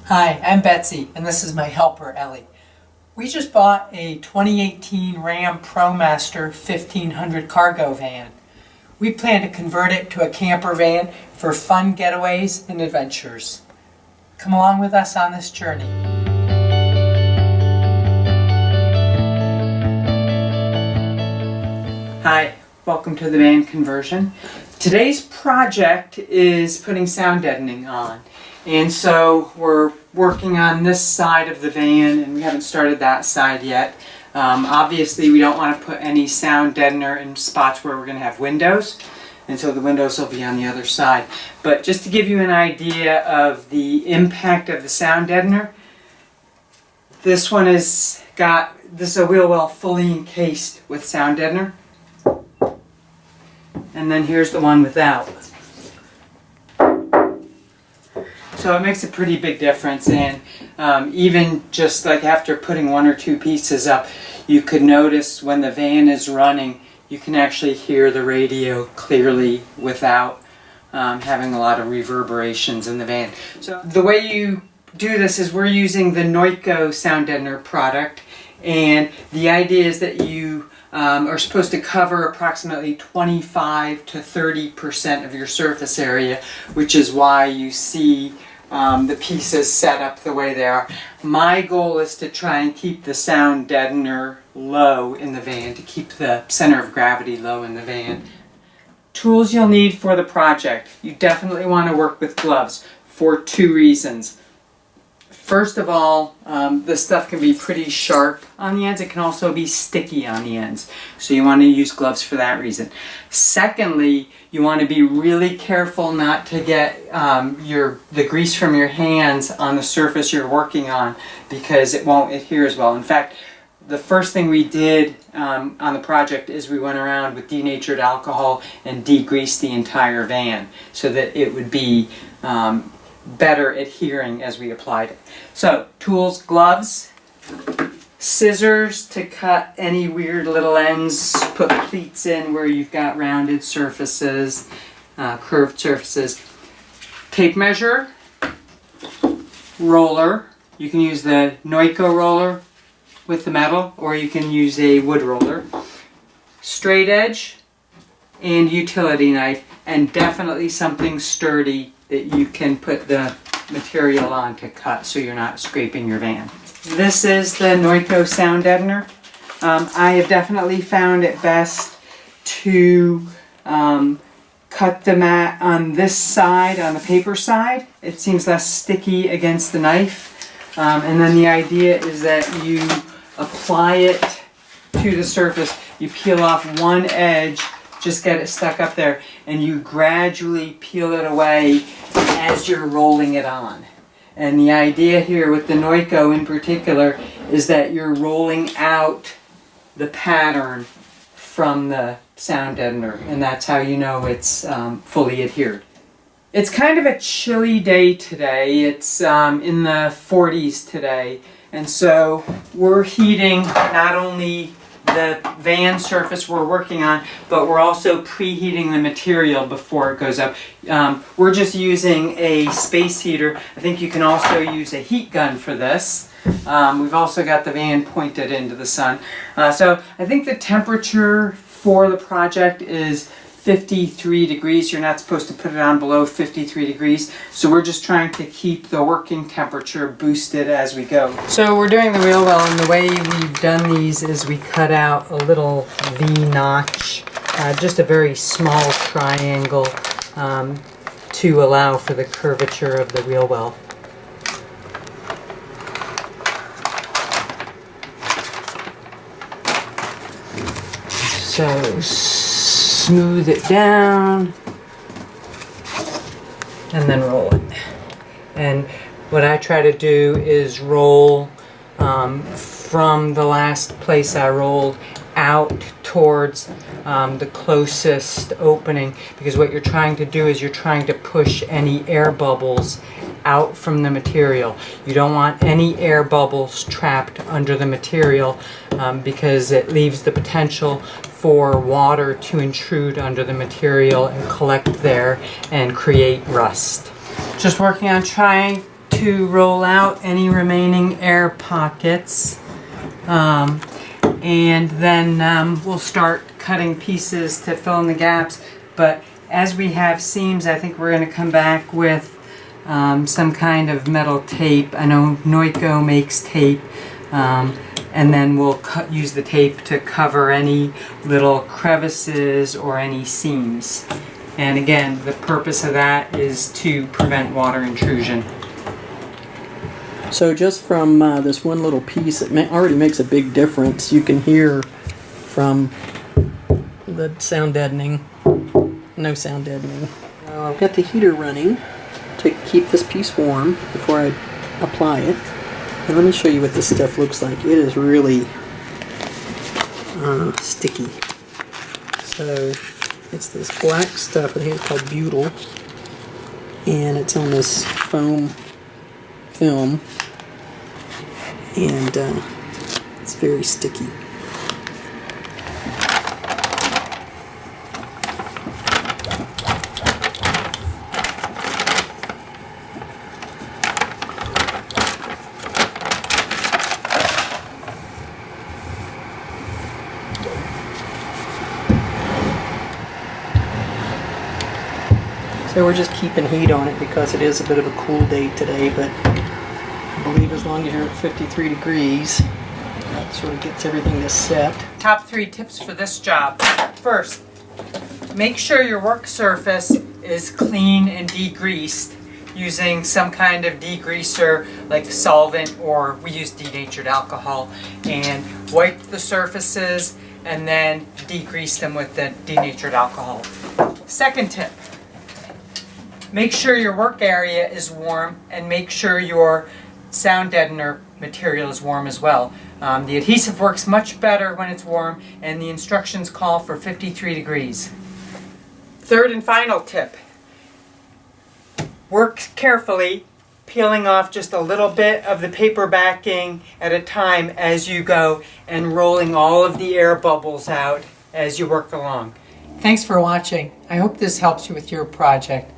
Hi, I'm Betsy, and this is my helper, Ellie. We just bought a 2018 Ram Promaster 1500 cargo van. We plan to convert it to a camper van for fun getaways and adventures. Come along with us on this journey. Hi, welcome to the van conversion. Today's project is putting sound deadening on. And so we're working on this side of the van, and we haven't started that side yet. Obviously, we don't want to put any sound deadener in spots where we're going to have windows, and so the windows will be on the other side. But just to give you an idea of the impact of the sound deadener, this one is a wheel well fully encased with sound deadener. And then here's the one without. So it makes a pretty big difference, and even just like after putting one or two pieces up, you could notice when the van is running, you can actually hear the radio clearly without having a lot of reverberations in the van. So the way you do this is we're using the Noico sound deadener product, and the idea is that you are supposed to cover approximately 25 to 30% of your surface area, which is why you see the pieces set up the way they are. My goal is to try and keep the sound deadener low in the van, to keep the center of gravity low in the van. Tools you'll need for the project. You definitely want to work with gloves for two reasons. First of all, this stuff can be pretty sharp on the ends. It can also be sticky on the ends. So you want to use gloves for that reason. Secondly, you want to be really careful not to get the grease from your hands on the surface you're working on, because it won't adhere as well. In fact, the first thing we did on the project is we went around with denatured alcohol and degreased the entire van so that it would be better adhering as we applied it. So, tools, gloves, scissors to cut any weird little ends, put pleats in where you've got rounded surfaces, curved surfaces, tape measure, roller. You can use the Noico roller with the metal, or you can use a wood roller, straight edge, and utility knife, and definitely something sturdy that you can put the material on to cut so you're not scraping your van. This is the Noico sound deadener. I have definitely found it best to cut the mat on this side, on the paper side. It seems less sticky against the knife. And then the idea is that you apply it to the surface. You peel off one edge, just get it stuck up there, and you gradually peel it away as you're rolling it on. And the idea here with the Noico in particular is that you're rolling out the pattern from the sound deadener, and that's how you know it's fully adhered. It's kind of a chilly day today. It's in the 40s today, and so we're heating not only the van surface we're working on, but we're also preheating the material before it goes up. We're just using a space heater. I think you can also use a heat gun for this. We've also got the van pointed into the sun. So I think the temperature for the project is 53 degrees. You're not supposed to put it on below 53 degrees. So we're just trying to keep the working temperature boosted as we go. So we're doing the wheel well, and the way we've done these is we cut out a little V-notch, just a very small triangle to allow for the curvature of the wheel well. So smooth it down and then roll it. And what I try to do is roll from the last place I rolled out towards the closest opening, because what you're trying to do is you're trying to push any air bubbles out from the material. You don't want any air bubbles trapped under the material because it leaves the potential for water to intrude under the material and collect there and create rust. Just working on trying to to roll out any remaining air pockets. And then we'll start cutting pieces to fill in the gaps. But as we have seams, I think we're going to come back with some kind of metal tape. I know Noico makes tape. And then we'll use the tape to cover any little crevices or any seams. And again, the purpose of that is to prevent water intrusion. So just from this one little piece, it already makes a big difference. You can hear from the sound deadening, no sound deadening. I've got the heater running to keep this piece warm before I apply it. And let me show you what this stuff looks like. It is really sticky. So it's this black stuff, I think it's called butyl, and it's on this foam film, and it's very sticky. So we're just keeping heat on it because it is a bit of a cool day today, but I believe as long as you're at 53 degrees, that sort of gets everything to set. Top 3 tips for this job. First, make sure your work surface is clean and degreased using some kind of degreaser like solvent, or we use denatured alcohol, and wipe the surfaces and then degrease them with the denatured alcohol. Second tip. Make sure your work area is warm, and make sure your sound deadener material is warm as well. The adhesive works much better when it's warm, and the instructions call for 53 degrees. Third and final tip. Work carefully, peeling off just a little bit of the paper backing at a time as you go, and rolling all of the air bubbles out as you work along. Thanks for watching. I hope this helps you with your project.